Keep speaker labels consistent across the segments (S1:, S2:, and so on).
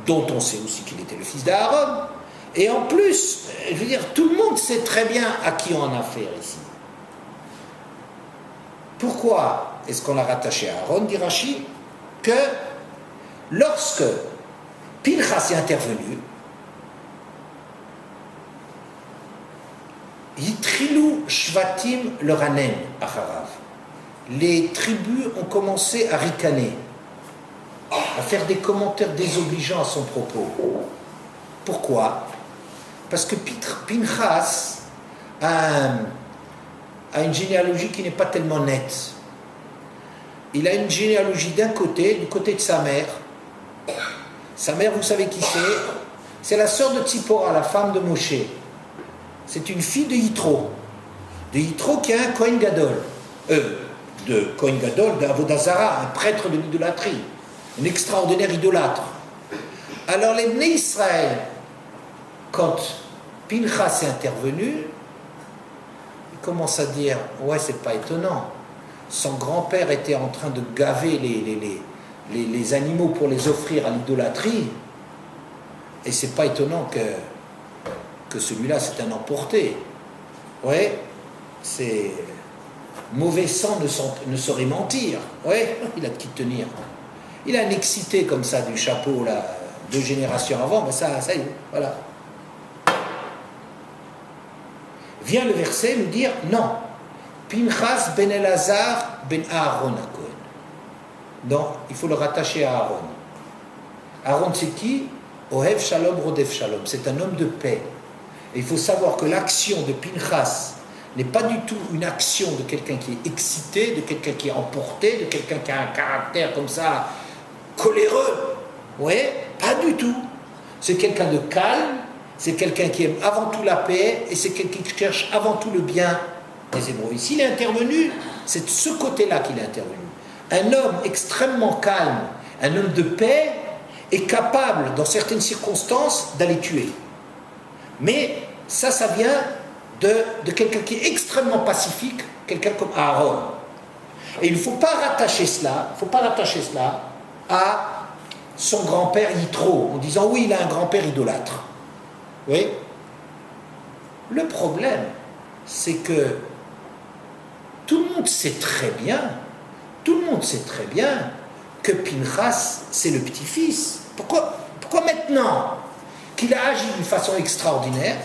S1: dont on sait aussi qu'il était le fils d'Aaron. Et en plus, je veux dire, tout le monde sait très bien à qui on a affaire ici. Pourquoi est-ce qu'on l'a rattaché à Aaron, dit Rashi, que lorsque Pinchas est intervenu, Yitrilou Shvatim le Ranem Acharav. Les tribus ont commencé à ricaner, à faire des commentaires désobligeants à son propos. Pourquoi? Parce que Pinchas a une généalogie qui n'est pas tellement nette. Il a une généalogie d'un côté, du côté de sa mère. Sa mère, vous savez qui c'est? C'est la sœur de Tzipora, la femme de Moshe. C'est une fille de Yitro. De Yitro qui est un Kohen Gadol. De Kohen Gadol, d'Avodazara, un prêtre de l'idolâtrie. Un extraordinaire idolâtre. Alors les Bnei Israël, quand Pinchas est intervenu, il commence à dire, ouais, c'est pas étonnant. Son grand-père était en train de gaver les animaux pour les offrir à l'idolâtrie. Et c'est pas étonnant que celui-là, c'est un emporté. Ouais, c'est... Mauvais sang ne saurait mentir. Ouais, il a de qui tenir. Il a un excité comme ça du chapeau, là, 2 générations avant, mais ça y est, voilà. Vient le verset nous dire, non, Pinchas ben Elazar ben Aaron à Cohen. Non, il faut le rattacher à Aaron. Aaron, c'est qui? Ohev Shalom, Rodef Shalom. C'est un homme de paix. Et il faut savoir que l'action de Pinchas n'est pas du tout une action de quelqu'un qui est excité, de quelqu'un qui est emporté, de quelqu'un qui a un caractère comme ça, coléreux. Oui, pas du tout. C'est quelqu'un de calme, c'est quelqu'un qui aime avant tout la paix, et c'est quelqu'un qui cherche avant tout le bien des Hébreux. Ici, il est intervenu, c'est de ce côté-là qu'il est intervenu. Un homme extrêmement calme, un homme de paix, est capable, dans certaines circonstances, d'aller tuer. Mais ça vient de quelqu'un qui est extrêmement pacifique, quelqu'un comme Aaron. Et il ne faut pas rattacher cela à son grand-père Yitro, en disant oui, il a un grand-père idolâtre. Oui. Le problème, c'est que tout le monde sait très bien que Pinchas, c'est le petit-fils. Pourquoi maintenant qu'il a agi d'une façon extraordinaire,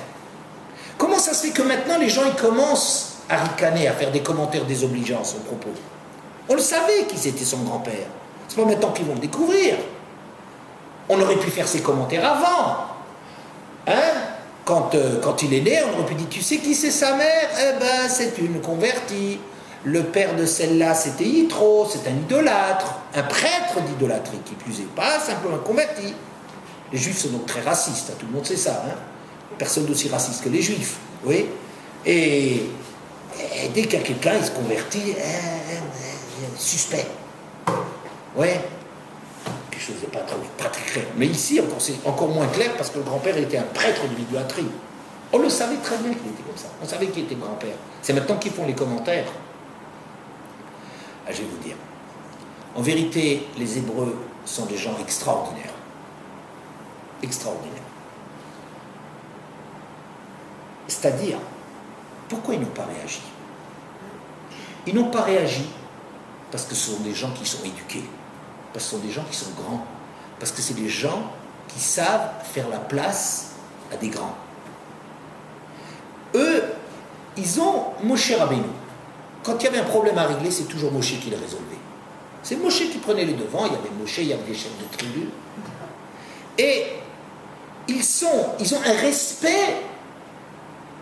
S1: comment ça se fait que maintenant les gens ils commencent à ricaner, à faire des commentaires désobligeants à son propos? On le savait qui c'était son grand-père. C'est pas maintenant qu'ils vont le découvrir. On aurait pu faire ces commentaires avant. Hein? Quand il est né, on aurait pu dire, tu sais qui c'est sa mère? Eh ben, c'est une convertie. Le père de celle-là, c'était Yitro, c'est un idolâtre, un prêtre d'idolâtrie, qui plus est pas simplement converti. Les juifs sont donc très racistes, hein, tout le monde sait ça. Hein? Personne d'aussi raciste que les juifs. Oui. Et dès qu'il y a quelqu'un, il se convertit, suspect. Oui. Quelque chose n'est pas très clair. Mais ici, c'est encore moins clair parce que le grand-père était un prêtre de l'idolâtrie. On le savait très bien qu'il était comme ça. On savait qu'il était grand-père. C'est maintenant qu'ils font les commentaires. Ah, je vais vous dire. En vérité, les Hébreux sont des gens extraordinaires. Extraordinaires. C'est-à-dire, pourquoi ils n'ont pas réagi? Ils n'ont pas réagi parce que ce sont des gens qui sont éduqués, parce que ce sont des gens qui sont grands, parce que c'est des gens qui savent faire la place à des grands. Eux, ils ont Moshe Rabbeinu. Quand il y avait un problème à régler, c'est toujours Moshe qui le résolvait. C'est Moshe qui prenait les devants, il y avait Moshe, il y avait des chefs de tribu. Et ils ont un respect,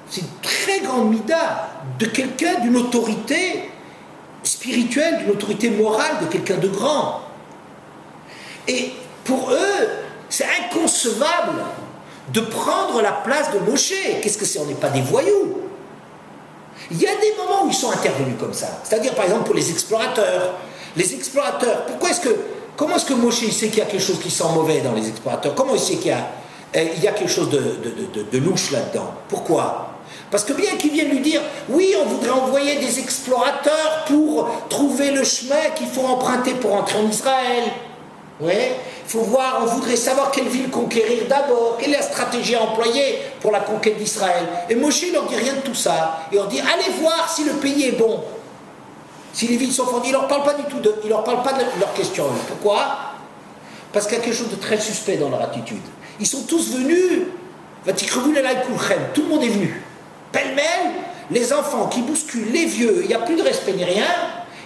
S1: c'est une très grande mida de quelqu'un, d'une autorité spirituelle, d'une autorité morale, de quelqu'un de grand. Et pour eux, c'est inconcevable de prendre la place de Moshe. Qu'est-ce que c'est? On n'est pas des voyous. Il y a des moments où ils sont intervenus comme ça. C'est-à-dire, par exemple, pour les explorateurs. Les explorateurs, comment est-ce que Moshe il sait qu'il y a quelque chose qui sent mauvais dans les explorateurs? Comment il sait qu'il y a quelque chose de louche là-dedans? Pourquoi? Parce que bien qu'ils viennent lui dire, oui, on voudrait envoyer des explorateurs pour trouver le chemin qu'il faut emprunter pour entrer en Israël. Ouais, il faut voir, on voudrait savoir quelle ville conquérir d'abord, quelle est la stratégie à employer pour la conquête d'Israël. Et Moshe ne leur dit rien de tout ça. Il leur dit, allez voir si le pays est bon, si les villes sont fondues. Il ne leur parle pas du tout il leur parle pas de leur question. Pourquoi? Parce qu'il y a quelque chose de très suspect dans leur attitude. Ils sont tous venus, tout le monde est venu. Pêle-mêle, les enfants qui bousculent, les vieux, il n'y a plus de respect ni rien.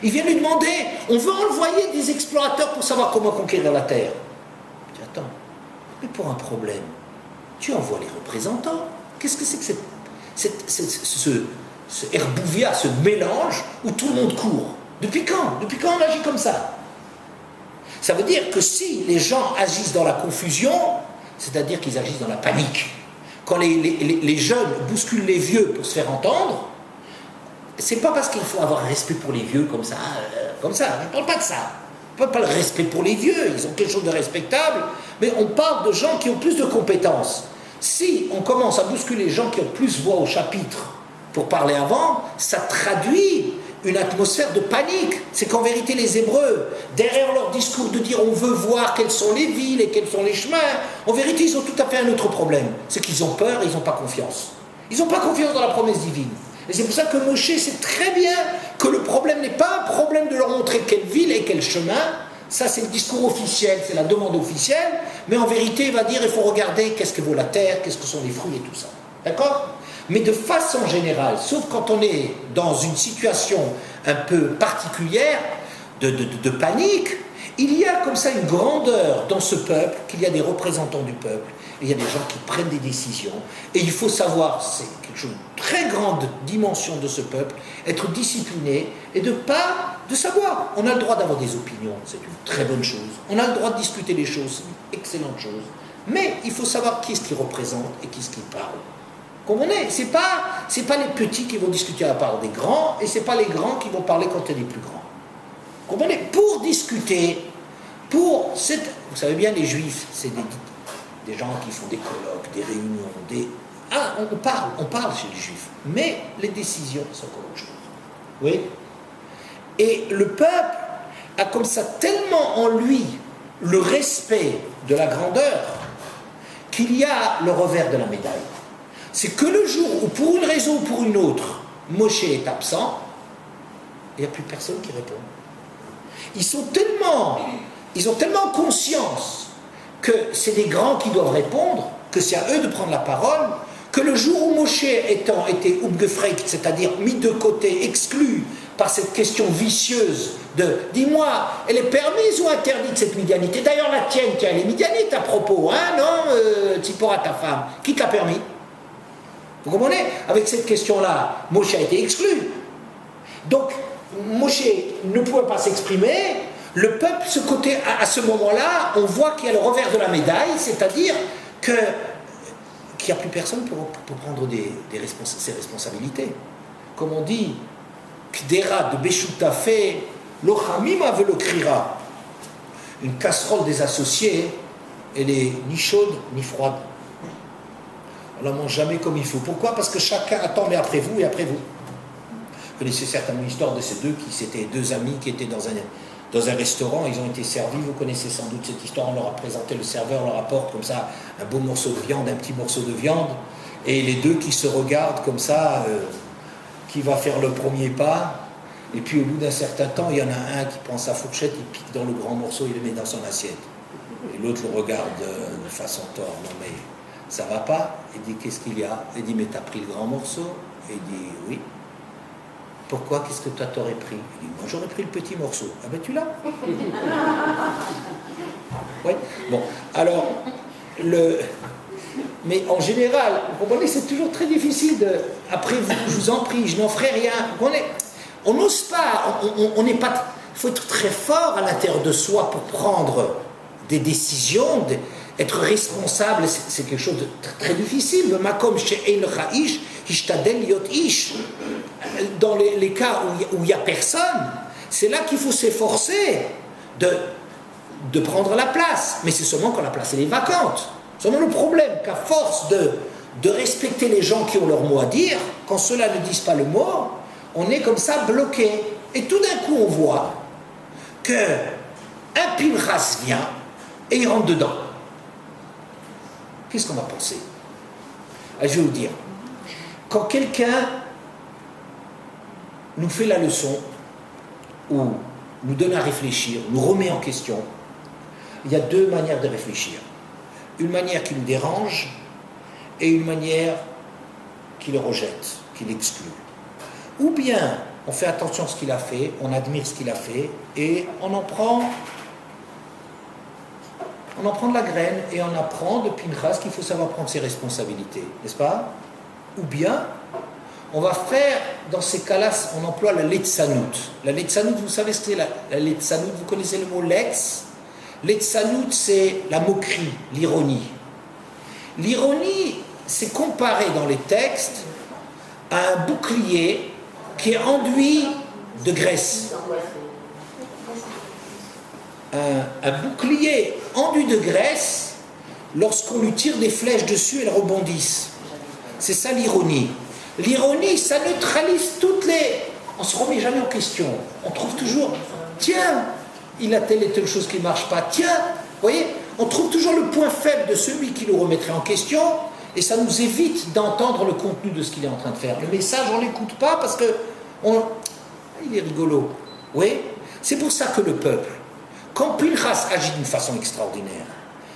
S1: Ils viennent lui demander, on veut envoyer des explorateurs pour savoir comment conquérir la terre. Je dis, attends, mais pour un problème, tu envoies les représentants. Qu'est-ce que c'est que ce herbouvia, ce mélange où tout le monde court? Depuis quand on agit comme ça? Ça veut dire que si les gens agissent dans la confusion, c'est-à-dire qu'ils agissent dans la panique. Quand les jeunes bousculent les vieux pour se faire entendre, c'est pas parce qu'il faut avoir respect pour les vieux comme ça. On ne parle pas de ça. On ne parle pas le respect pour les vieux, ils ont quelque chose de respectable, mais on parle de gens qui ont plus de compétences. Si on commence à bousculer les gens qui ont plus voix au chapitre pour parler avant, ça traduit une atmosphère de panique. C'est qu'en vérité, les Hébreux, derrière leur discours de dire on veut voir quelles sont les villes et quels sont les chemins, en vérité, ils ont tout à fait un autre problème. C'est qu'ils ont peur et ils n'ont pas confiance. Ils n'ont pas confiance dans la promesse divine. Et c'est pour ça que Moshe sait très bien que le problème n'est pas un problème de leur montrer quelle ville et quel chemin. Ça, c'est le discours officiel, c'est la demande officielle. Mais en vérité, il va dire il faut regarder qu'est-ce que vaut la terre, qu'est-ce que sont les fruits et tout ça. D'accord ? Mais de façon générale, sauf quand on est dans une situation un peu particulière de panique, il y a comme ça une grandeur dans ce peuple, qu'il y a des représentants du peuple, et il y a des gens qui prennent des décisions. Et il faut savoir, c'est quelque chose de très grande dimension de ce peuple, être discipliné et de savoir. On a le droit d'avoir des opinions, c'est une très bonne chose. On a le droit de discuter les choses, c'est une excellente chose. Mais il faut savoir qui est-ce qui représente et qui est-ce qui parle. Comprenez? C'est pas les petits qui vont discuter à la part des grands, et c'est pas les grands qui vont parler quand il y a les plus grands. Comprenez? Pour discuter, vous savez bien, les juifs, c'est des gens qui font des colloques, des réunions, on parle chez les juifs, mais les décisions sont encore autre chose. Oui? Et le peuple a comme ça tellement en lui le respect de la grandeur qu'il y a le revers de la médaille. C'est que le jour où, pour une raison ou pour une autre, Moshe est absent, il n'y a plus personne qui répond. Ils ont tellement conscience que c'est les grands qui doivent répondre, que c'est à eux de prendre la parole, que le jour où Moshe étant été umgefreit, c'est-à-dire mis de côté, exclu par cette question vicieuse de « dis-moi, elle est permise ou interdite cette midianite ?» Et d'ailleurs la tienne, elle est midianite à propos, hein, non, Tzipora, ta femme, qui te l'a permis? Vous comprenez? Avec cette question-là, Moshe a été exclu. Donc, Moshe ne pouvait pas s'exprimer. Le peuple, à ce moment-là, on voit qu'il y a le revers de la médaille, c'est-à-dire qu'il n'y a plus personne pour prendre ses responsabilités. Comme on dit, Kdera de Beshutafé, Lochamima velokrira. Une casserole des associés, elle est ni chaude ni froide. On ne la mange jamais comme il faut. Pourquoi? Parce que chacun attend, mais après vous et après vous. Vous connaissez certainement l'histoire de ces c'était deux amis qui étaient dans un restaurant, ils ont été servis, vous connaissez sans doute cette histoire, on leur a présenté, le serveur leur apporte comme ça un beau morceau de viande, un petit morceau de viande, et les deux qui se regardent comme ça, qui va faire le premier pas, et puis au bout d'un certain temps, il y en a un qui prend sa fourchette, il pique dans le grand morceau, il le met dans son assiette. Et l'autre le regarde de façon tord, non mais ça va pas? Il dit, qu'est-ce qu'il y a? Il dit, mais t'as pris le grand morceau? Il dit, oui. Pourquoi? Qu'est-ce que toi t'aurais pris? Il dit, moi j'aurais pris le petit morceau. Ah ben tu l'as? Oui. Bon, alors, mais en général, vous comprenez, c'est toujours très difficile de... Après, je vous en prie, je n'en ferai rien. On n'ose pas, on n'est pas... Il faut être très fort à l'intérieur de soi pour prendre des décisions, être responsable, c'est quelque chose de très difficile. Dans les cas où il n'y a personne, c'est là qu'il faut s'efforcer de prendre la place. Mais c'est seulement quand la place elle est vacante. Seulement le problème qu'à force de respecter les gens qui ont leur mot à dire, quand ceux-là ne disent pas le mot, on est comme ça bloqué. Et tout d'un coup on voit qu'un Pinchas vient, et il rentre dedans. Qu'est-ce qu'on va penser? Je vais vous dire. Quand quelqu'un nous fait la leçon, ou nous donne à réfléchir, nous remet en question, il y a deux manières de réfléchir. Une manière qui nous dérange et une manière qui le rejette, qui l'exclut. Ou bien on fait attention à ce qu'il a fait, on admire ce qu'il a fait et on en prend de la graine et on apprend de Pinchas qu'il faut savoir prendre ses responsabilités, n'est-ce pas? Ou bien on va faire, dans ces cas-là, on emploie la letzanout. La letzanout, vous savez ce que c'est la letzanout? Vous connaissez le mot letz? Letzanout, c'est la moquerie, l'ironie. L'ironie, c'est comparé dans les textes à un bouclier qui est enduit de graisse. Un bouclier enduit de graisse, lorsqu'on lui tire des flèches dessus, elles rebondissent. C'est ça l'ironie. L'ironie, ça neutralise toutes les... On ne se remet jamais en question. On trouve toujours, tiens, il a telle et telle chose qui ne marche pas. Tiens, vous voyez, on trouve toujours le point faible de celui qui nous remettrait en question et ça nous évite d'entendre le contenu de ce qu'il est en train de faire. Le message, on ne l'écoute pas parce que il est rigolo. Oui, c'est pour ça que le peuple, quand Pinchas agit d'une façon extraordinaire,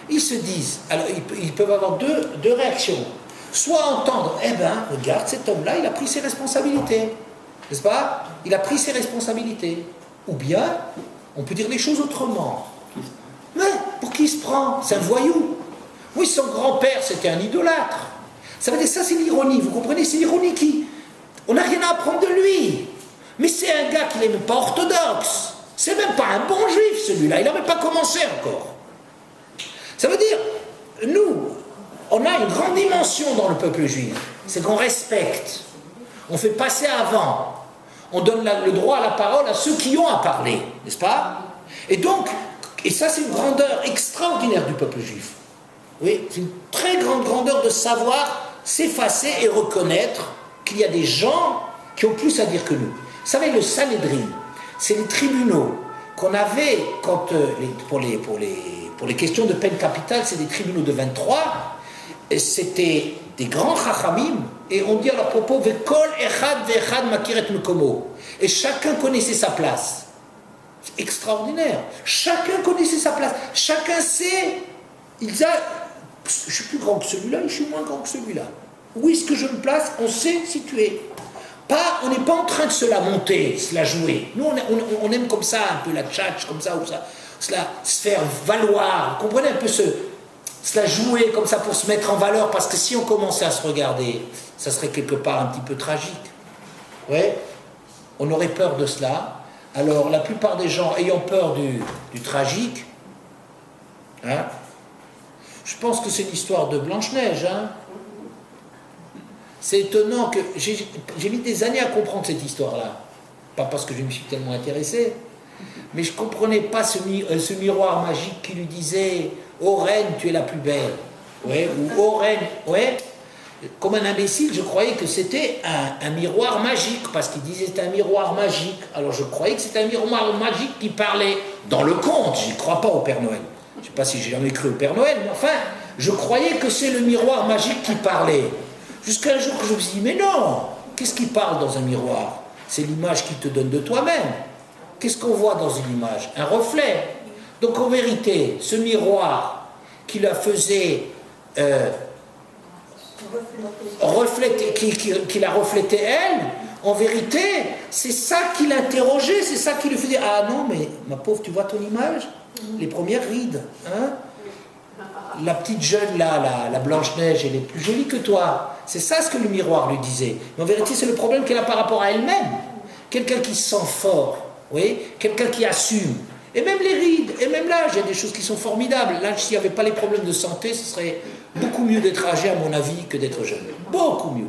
S1: ils se disent, alors ils peuvent avoir deux réactions. Soit entendre, eh ben, regarde, cet homme-là, il a pris ses responsabilités. N'est-ce pas? Il a pris ses responsabilités. Ou bien, on peut dire les choses autrement. Mais, pour qui il se prend? C'est un voyou. Oui, son grand-père, c'était un idolâtre. Ça veut dire, ça c'est l'ironie, vous comprenez? C'est l'ironie qui... On n'a rien à apprendre de lui. Mais c'est un gars qui n'est même pas orthodoxe. C'est même pas un bon juif, celui-là. Il n'a même pas commencé encore. Ça veut dire, nous... On a une grande dimension dans le peuple juif, c'est qu'on respecte, on fait passer avant, on donne le droit à la parole à ceux qui ont à parler, n'est-ce pas? Et donc, et ça c'est une grandeur extraordinaire du peuple juif. Oui, c'est une très grande grandeur de savoir s'effacer et reconnaître qu'il y a des gens qui ont plus à dire que nous. Vous savez, le Sanhedrin, c'est les tribunaux qu'on avait quand, pour les questions de peine capitale, c'est des tribunaux de 23. Et c'était des grands chachamim, et on dit à leur propos, Vekol echad ve'echad makiret mekomo. Et chacun connaissait sa place. C'est extraordinaire. Chacun connaissait sa place. Chacun sait, je suis plus grand que celui-là, je suis moins grand que celui-là. Où est-ce que je me place? On sait situer. On n'est pas en train de se la monter, se la jouer. Nous, on aime comme ça, un peu la tchatch, comme ça, ou ça, se faire valoir. Vous comprenez un peu se la jouer comme ça pour se mettre en valeur, parce que si on commençait à se regarder, ça serait quelque part un petit peu tragique. Ouais, on aurait peur de cela. Alors la plupart des gens ayant peur du tragique, hein, je pense que c'est l'histoire de Blanche-Neige. Hein. C'est étonnant que j'ai mis des années à comprendre cette histoire-là. Pas parce que je me suis tellement intéressé, mais je ne comprenais pas ce miroir magique qui lui disait « Ô reine, tu es la plus belle ». Ouais, ou « Ô reine ». Ouais. Comme un imbécile, je croyais que c'était un miroir magique, parce qu'il disait c'était un miroir magique. Alors je croyais que c'était un miroir magique qui parlait dans le conte. Je n'y crois pas au Père Noël. Je ne sais pas si j'ai jamais cru au Père Noël, mais enfin, je croyais que c'est le miroir magique qui parlait. Jusqu'à un jour que je me suis dit, mais non, qu'est-ce qui parle dans un miroir? C'est l'image qu'il te donne de toi-même. Qu'est-ce qu'on voit dans une image? Un reflet. Donc en vérité, ce miroir qui la faisait qui la reflétait elle, en vérité, c'est ça qui l'interrogeait, c'est ça qui lui faisait « Ah non, mais ma pauvre, tu vois ton image? Les premières rides, hein? La petite jeune là, la Blanche-Neige, elle est plus jolie que toi. » C'est ça ce que le miroir lui disait. Mais en vérité, c'est le problème qu'elle a par rapport à elle-même. Quelqu'un qui se sent fort, oui, quelqu'un qui assume. Et même les rides, et même l'âge, il y a des choses qui sont formidables. L'âge, s'il n'y avait pas les problèmes de santé, ce serait beaucoup mieux d'être âgé, à mon avis, que d'être jeune. Beaucoup mieux.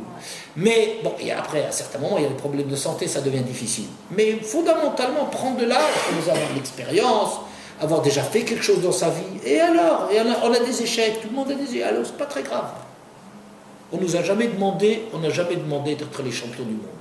S1: Mais, bon, et après, à certains moments, il y a des problèmes de santé, ça devient difficile. Mais fondamentalement, prendre de l'âge, pour avoir de l'expérience, avoir déjà fait quelque chose dans sa vie. Et alors, on a des échecs, tout le monde a des échecs. Alors, c'est pas très grave. On n'a jamais demandé d'être les champions du monde.